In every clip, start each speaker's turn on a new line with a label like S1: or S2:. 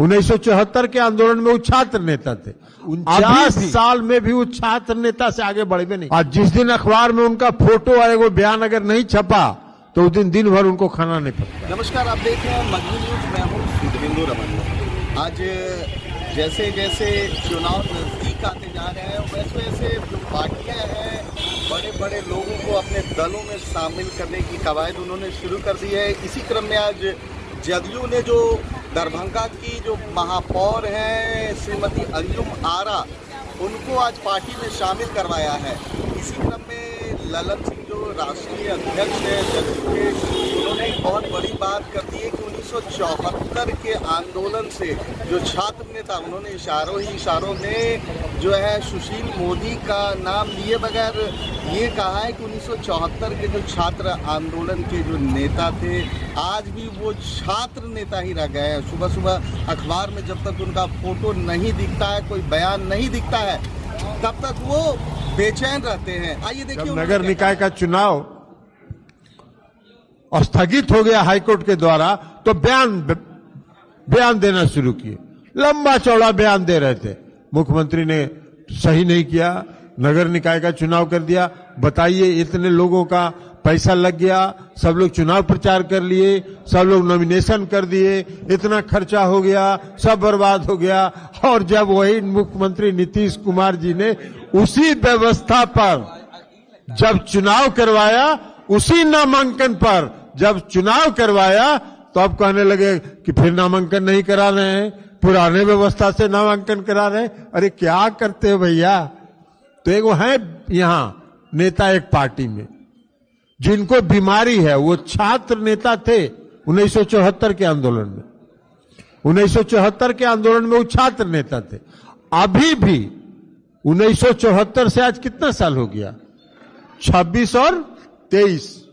S1: 1974 के आंदोलन में वो छात्र नेता थे। 49 साल में भी वो छात्र नेता से आगे बढ़े भी नहीं। आज जिस दिन अखबार में उनका फोटो आए, वो बयान अगर नहीं छपा तो उस दिन भर उनको खाना नहीं पड़ता।
S2: नमस्कार, आप देख रहे हैं मगही न्यूज। मैं हूँ सुधींद्र रमन। आज जैसे जैसे चुनाव नजदीक आते जा रहे हैं, वैसे वैसे जो पार्टियां हैं, बड़े बड़े लोगों को अपने दलों में शामिल करने की कवायद उन्होंने शुरू कर दी है। इसी क्रम में आज जदयू ने जो दरभंगा की जो महापौर हैं श्रीमती अंजुम आरा, उनको आज पार्टी में शामिल करवाया है। इसी क्रम में ललन सिंह जो राष्ट्रीय अध्यक्ष है जदयू के, उन्होंने एक बहुत बड़ी बात कर दी है कि 1974 के आंदोलन से जो छात्र नेता, उन्होंने इशारों में जो है सुशील मोदी का नाम लिए बगैर ये कहा है कि 1974 के जो छात्र आंदोलन के जो नेता थे, आज भी वो छात्र नेता ही रह गए हैं। सुबह सुबह अखबार में जब तक उनका फोटो नहीं दिखता है, कोई बयान नहीं दिखता है, तब तक वो बेचैन रहते हैं। आइए देखिए,
S1: नगर निकाय का चुनाव स्थगित हो गया हाईकोर्ट के द्वारा, तो बयान देना शुरू किए। लंबा चौड़ा बयान दे रहे थे। मुख्यमंत्री ने सही नहीं किया, नगर निकाय का चुनाव कर दिया। बताइए, इतने लोगों का पैसा लग गया, सब लोग चुनाव प्रचार कर लिए, सब लोग नॉमिनेशन कर दिए, इतना खर्चा हो गया, सब बर्बाद हो गया। और जब वही मुख्यमंत्री नीतीश कुमार जी ने उसी व्यवस्था पर जब चुनाव करवाया, उसी नामांकन पर जब चुनाव करवाया, तो अब कहने लगे कि फिर नामांकन नहीं करा रहे हैं, पुराने व्यवस्था से नामांकन करा रहे हैं। अरे क्या करते हो भैया? तो एक वो है यहाँ नेता एक पार्टी में जिनको बीमारी है, वो छात्र नेता थे 1974 के आंदोलन में। 1974 के आंदोलन में वो छात्र नेता थे। अभी भी 1974 से आज कितना साल हो गया? 26 और 23,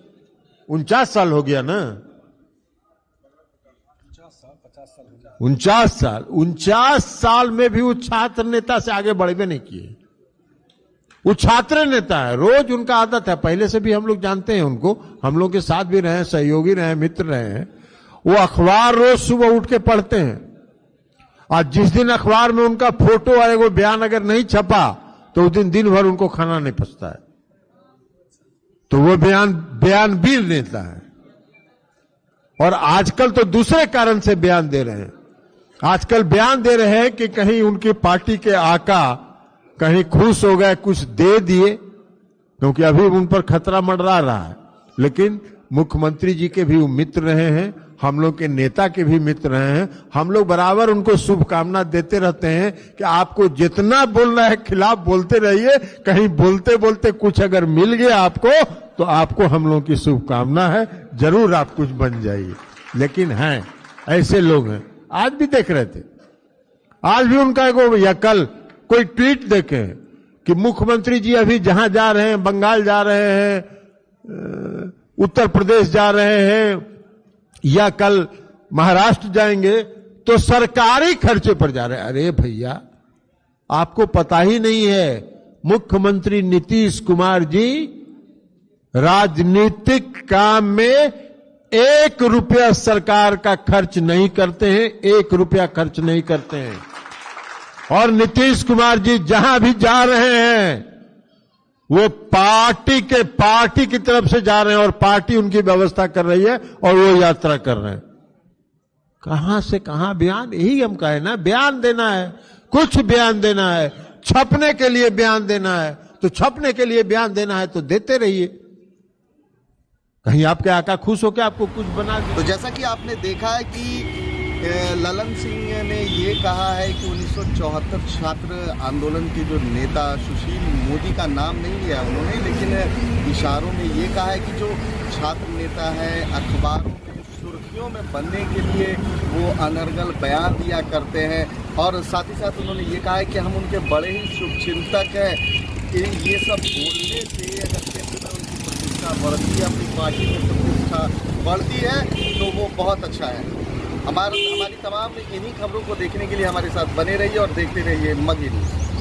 S1: 49 साल हो गया ना। 49 साल में भी वो छात्र नेता से आगे बढ़े नहीं किए। वो छात्र नेता है, रोज उनका आदत है, पहले से भी हम लोग जानते हैं उनको, हम लोग के साथ भी रहे, सहयोगी रहे, मित्र रहे हैं। वो अखबार रोज सुबह उठ के पढ़ते हैं। आज जिस दिन अखबार में उनका फोटो आए, वो बयान अगर नहीं छपा तो उस दिन भर उनको खाना नहीं पचता है। तो वो बयानवीर नेता है। और आजकल तो दूसरे कारण से बयान दे रहे हैं। आजकल बयान दे रहे हैं कि कहीं उनकी पार्टी के आका कहीं खुश हो गए, कुछ दे दिए, क्योंकि अभी उन पर खतरा मंडरा रहा है। लेकिन मुख्यमंत्री जी के भी वो मित्र रहे हैं, हम लोग के नेता के भी मित्र रहे हैं। हम लोग बराबर उनको शुभकामना देते रहते हैं कि आपको जितना बोलना है खिलाफ बोलते रहिए, कहीं बोलते बोलते कुछ अगर मिल गया आपको, तो आपको हम लोगों की शुभकामना है, जरूर आप कुछ बन जाइए। लेकिन हैं ऐसे लोग हैं, आज भी देख रहे थे, आज भी उनका या कल कोई ट्वीट देखे कि मुख्यमंत्री जी अभी जहां जा रहे हैं, बंगाल जा रहे हैं, उत्तर प्रदेश जा रहे हैं, या कल महाराष्ट्र जाएंगे, तो सरकारी खर्चे पर जा रहे हैं। अरे भैया, आपको पता ही नहीं है, मुख्यमंत्री नीतीश कुमार जी राजनीतिक काम में 1 रुपया सरकार का खर्च नहीं करते हैं, 1 रुपया खर्च नहीं करते हैं। और नीतीश कुमार जी जहां भी जा रहे हैं, वो पार्टी की तरफ से जा रहे हैं, और पार्टी उनकी व्यवस्था कर रही है, और वो यात्रा कर रहे हैं। कहां से कहां बयान? यही हम कहे ना, बयान देना है, कुछ बयान देना है, छपने के लिए बयान देना है, तो छपने के लिए बयान देना है तो देते रहिए। कहीं आपके आका खुश होकर आपको कुछ बना दे।
S2: तो जैसा कि आपने देखा है कि ललन सिंह ने ये कहा है कि 1974 छात्र आंदोलन के जो नेता सुशील मोदी का नाम नहीं लिया उन्होंने, लेकिन इशारों में ये कहा है कि जो छात्र नेता है, अखबारों में सुर्खियों में बनने के लिए वो अनर्गल बयान दिया करते हैं। और साथ ही साथ उन्होंने ये कहा है कि हम उनके बड़े ही शुभचिंतक हैं, कि ये सब बोलने से अगर क्षेत्र में उनकी प्रतिष्ठा बढ़ती है, अपनी पार्टी में प्रतिष्ठा बढ़ती है, तो वो बहुत अच्छा है। हमारी तमाम इन्हीं खबरों को देखने के लिए हमारे साथ बने रहिए और देखते रहिए मगही न्यूज।